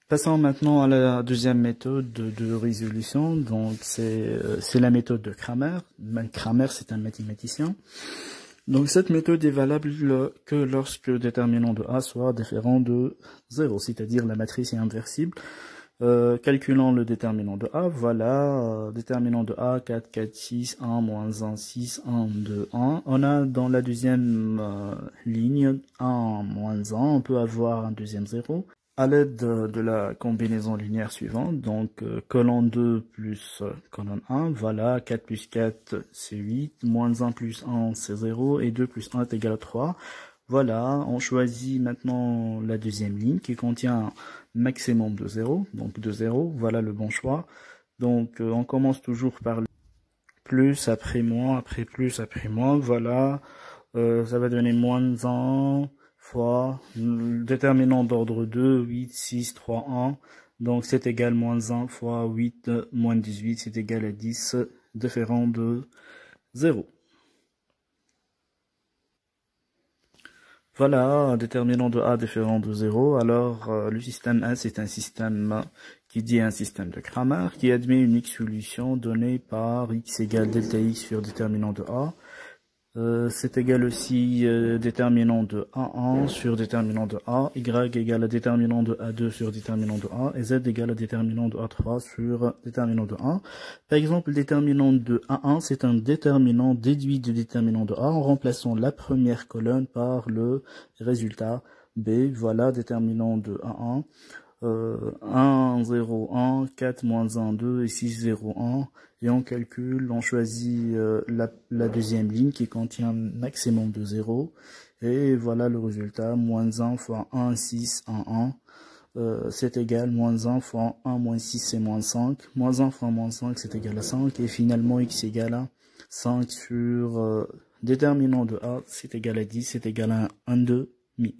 Passons maintenant à la deuxième méthode de résolution. Donc c'est la méthode de Cramer. Cramer, c'est un mathématicien. Donc cette méthode est valable que lorsque le déterminant de A soit différent de 0, c'est-à-dire la matrice est inversible. Calculons le déterminant de A, voilà, déterminant de A, 4, 4, 6, 1, moins 1, 6, 1, 2, 1. On a dans la deuxième ligne 1, moins 1, on peut avoir un deuxième 0. À l'aide de la combinaison linéaire suivante, donc colonne 2 plus colonne 1, voilà, 4 plus 4 c'est 8, moins 1 plus 1 c'est 0, et 2 plus 1 est égal à 3. Voilà, on choisit maintenant la deuxième ligne qui contient un maximum de 0, donc de 0, voilà le bon choix. Donc on commence toujours par plus, après moins, après plus, après moins, voilà, ça va donner moins 1, fois le déterminant d'ordre 2, 8, 6, 3, 1. Donc c'est égal moins 1 fois 8 moins 18, c'est égal à 10, différent de 0. Voilà, un déterminant de A différent de 0. Alors le système A, c'est un système qui dit un système de Cramer qui admet une x solution donnée par x égale delta x sur déterminant de A. C'est égal aussi déterminant de A1 sur déterminant de A, y égale à déterminant de A2 sur déterminant de A, et z égale à déterminant de A3 sur déterminant de A. Par exemple, le déterminant de A1, c'est un déterminant déduit du déterminant de A en remplaçant la première colonne par le résultat B. Voilà, déterminant de A1. 1, 0, 1, 4, moins 1, 2 et 6, 0, 1. Et on calcule, on choisit la deuxième ligne qui contient un maximum de 0. Et voilà le résultat, moins 1 fois 1, 6, 1, 1. C'est égal, moins 1 fois 1, moins 6, c'est moins 5. Moins 1 fois moins 5, c'est égal à 5. Et finalement, x égale à 5 sur déterminant de A, c'est égal à 10, c'est égal à 1 demi.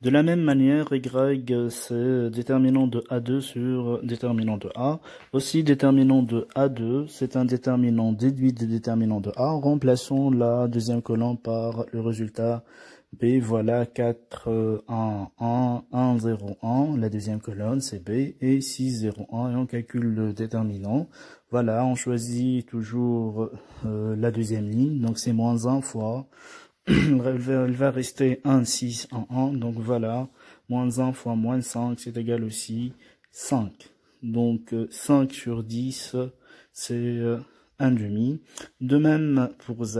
De la même manière, y, c'est déterminant de A2 sur déterminant de A. Aussi, déterminant de A2, c'est un déterminant déduit de déterminant de A. Remplaçons la deuxième colonne par le résultat B. Voilà, 4, 1, 1, 1, 0, 1. La deuxième colonne, c'est B. Et 6, 0, 1. Et on calcule le déterminant. Voilà, on choisit toujours la deuxième ligne. Donc, c'est moins 1 fois... il va rester 1, 6, 1, 1. Donc voilà, moins 1 fois moins 5, c'est égal aussi 5. Donc 5 sur 10, c'est 1 demi. De même pour Z,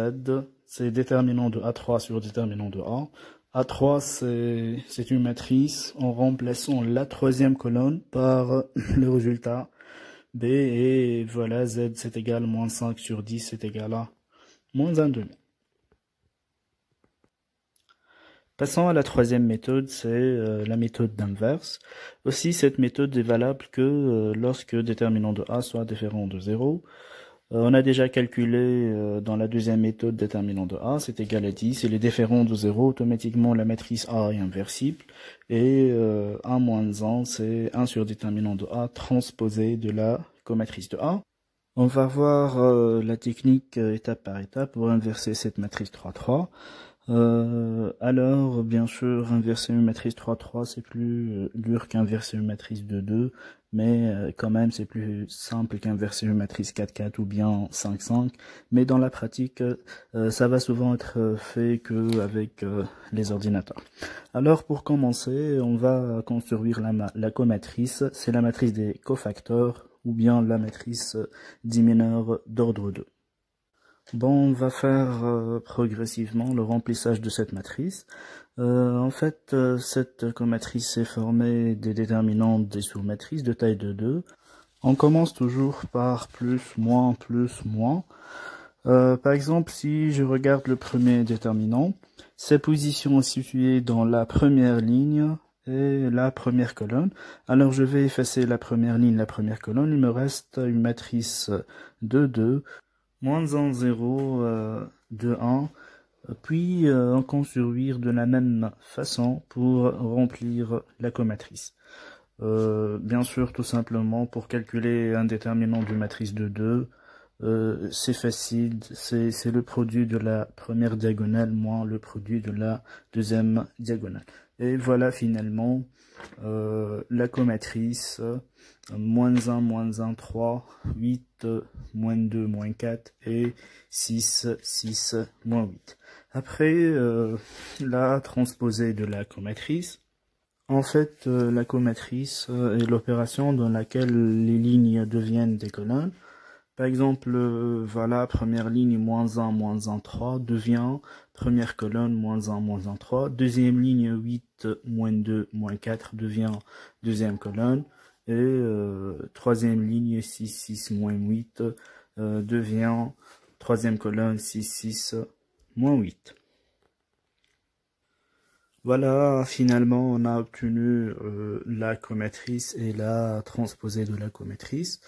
c'est déterminant de A3 sur déterminant de A. A3, c'est une matrice en remplaçant la troisième colonne par le résultat B. Et voilà, Z, c'est égal à moins 5 sur 10, c'est égal à moins 1 demi. Passons à la troisième méthode, c'est la méthode d'inverse. Aussi, cette méthode est valable que lorsque déterminant de A soit différent de 0. On a déjà calculé dans la deuxième méthode déterminant de A, c'est égal à 10, et les différents de 0, automatiquement la matrice A est inversible, et 1 moins 1, c'est 1 sur déterminant de A transposé de la comatrice de A. On va voir la technique étape par étape pour inverser cette matrice 3-3. Alors, bien sûr, inverser une matrice 3-3, c'est plus dur qu'inverser une matrice 2-2, mais quand même, c'est plus simple qu'inverser une matrice 4-4 ou bien 5-5. Mais dans la pratique, ça va souvent être fait qu'avec les ordinateurs. Alors, pour commencer, on va construire la comatrice. C'est la matrice des cofacteurs ou bien la matrice dimineure d'ordre 2. Bon, on va faire progressivement le remplissage de cette matrice. En fait, cette comatrice est formée des déterminants des sous-matrices de taille de 2. On commence toujours par plus, moins, plus, moins. Par exemple, si je regarde le premier déterminant, sa position est située dans la première ligne et la première colonne. Alors, je vais effacer la première ligne, la première colonne. Il me reste une matrice de 2. Moins 1, 0, 2, 1, puis on construire de la même façon pour remplir la comatrice. Bien sûr, tout simplement, pour calculer un déterminant d'une matrice de 2, c'est facile, c'est le produit de la première diagonale moins le produit de la deuxième diagonale. Et voilà finalement la comatrice moins 1, moins 1, 3, 8, moins 2, moins 4 et 6, 6, moins 8. Après la transposée de la comatrice, en fait la comatrice est l'opération dans laquelle les lignes deviennent des colonnes. Par exemple, voilà, première ligne, moins 1, 3, devient première colonne, moins 1, 3. Deuxième ligne, 8, moins 2, moins 4, devient deuxième colonne. Et troisième ligne, 6, moins 8, devient troisième colonne, 6, moins 8. Voilà, finalement, on a obtenu la comatrice et la transposée de la comatrice.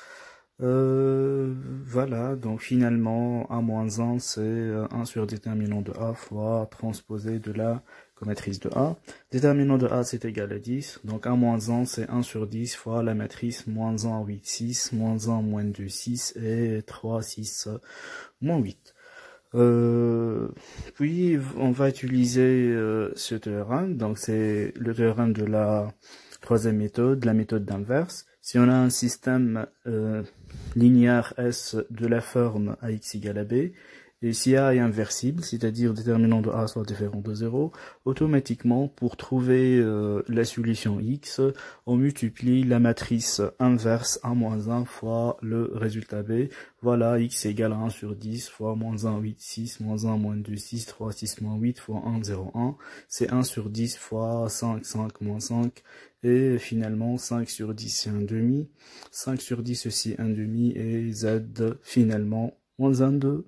Voilà, donc finalement, A-1, c'est 1 sur déterminant de A fois transposé de la comatrice de A. Déterminant de A, c'est égal à 10. Donc A-1, c'est 1 sur 10 fois la matrice moins 1, 8, 6, moins 1, moins 2, 6, et 3, 6, moins 8. Puis, on va utiliser ce théorème. Donc, c'est le théorème de la troisième méthode, la méthode d'inverse. Si on a un système linéaire S de la forme AX égale à B, et si A est inversible, c'est-à-dire déterminant de A soit différent de 0, automatiquement, pour trouver la solution X, on multiplie la matrice inverse A-1 fois le résultat B. Voilà, X égale à 1 sur 10 fois moins 1, 8, 6, moins 1, moins 2, 6, 3, 6, moins 8 fois 1, 0, 1. C'est 1 sur 10 fois 5, 5, moins 5. Et finalement, 5 sur 10, c'est 1 demi. 5 sur 10, aussi 1 demi. Et Z, finalement, moins 1, 2.